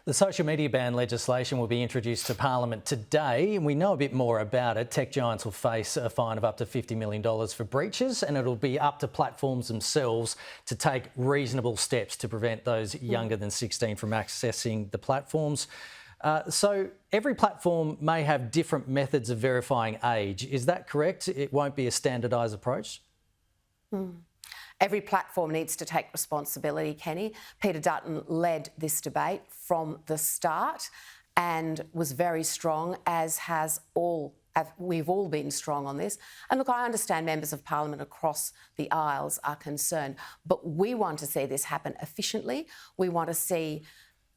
The social media ban legislation will be introduced to Parliament today, and we know a bit more about it. Tech giants will face a fine of up to $50 million for breaches, and it'll be up to platforms themselves to take reasonable steps to prevent those younger than 16 from accessing the platforms. So every platform may have different methods of verifying age. Is that correct? It won't be a standardised approach? Every platform needs to take responsibility, Kenny. Peter Dutton led this debate from the start and was very strong, as we've all been strong on this. And look, I understand members of Parliament across the aisles are concerned, but we want to see this happen efficiently. We want to see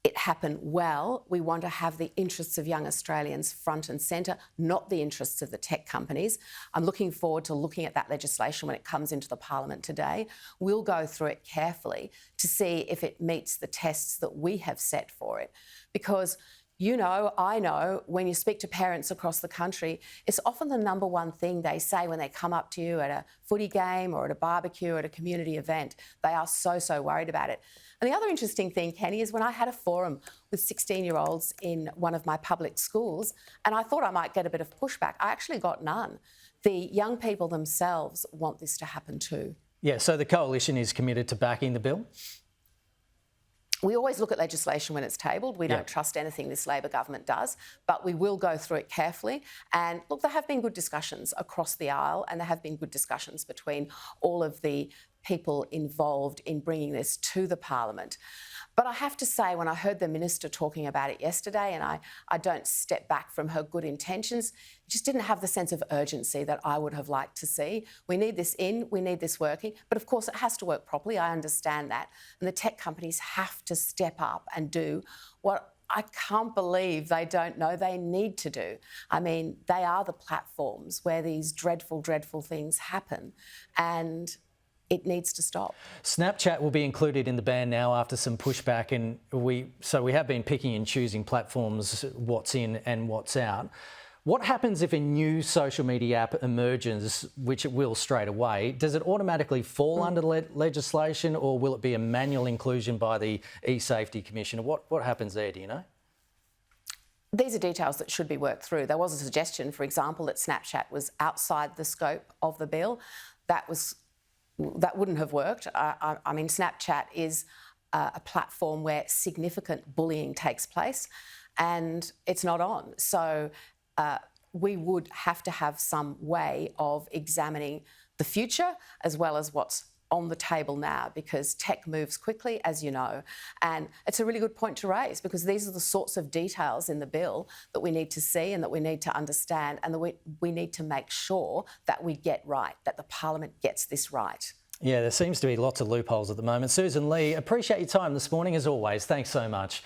it happen well. We want to have the interests of young Australians front and centre, not the interests of the tech companies. I'm looking forward to looking at that legislation when it comes into the Parliament today. We'll go through it carefully to see if it meets the tests that we have set for it. Because you know, I know, when you speak to parents across the country, it's often the number one thing they say when they come up to you at a footy game or at a barbecue or at a community event. They are so worried about it. And the other interesting thing, Kenny, is when I had a forum with 16-year-olds in one of my public schools, and I thought I might get a bit of pushback, I actually got none. The young people themselves want this to happen too. Yeah, so the Coalition is committed to backing the bill? We always look at legislation when it's tabled. We don't trust anything this Labor government does, but we will go through it carefully. And look, there have been good discussions across the aisle, and there have been good discussions between all of the people involved in bringing this to the Parliament. But I have to say, when I heard the Minister talking about it yesterday, and I don't step back from her good intentions, just didn't have the sense of urgency that I would have liked to see. We need this in, we need this working, but of course it has to work properly, I understand that. And the tech companies have to step up and do what I can't believe they don't know they need to do. I mean, they are the platforms where these dreadful things happen, and it needs to stop. Snapchat will be included in the ban now after some pushback, and we have been picking and choosing platforms, what's in and what's out. What happens if a new social media app emerges, which it will straight away? Does it automatically fall under legislation, or will it be a manual inclusion by the eSafety Commissioner? What happens there, do you know? These are details that should be worked through. There was a suggestion, for example, that Snapchat was outside the scope of the bill. That wouldn't have worked. I mean, Snapchat is a platform where significant bullying takes place, and it's not on. So we would have to have some way of examining the future as well as what's on the table now, because tech moves quickly, as you know. And it's a really good point to raise, because these are the sorts of details in the bill that we need to see and that we need to understand, and that we need to make sure that we get right, that the Parliament gets this right. Yeah, there seems to be lots of loopholes at the moment. Susan Lee, appreciate your time this morning as always. Thanks so much.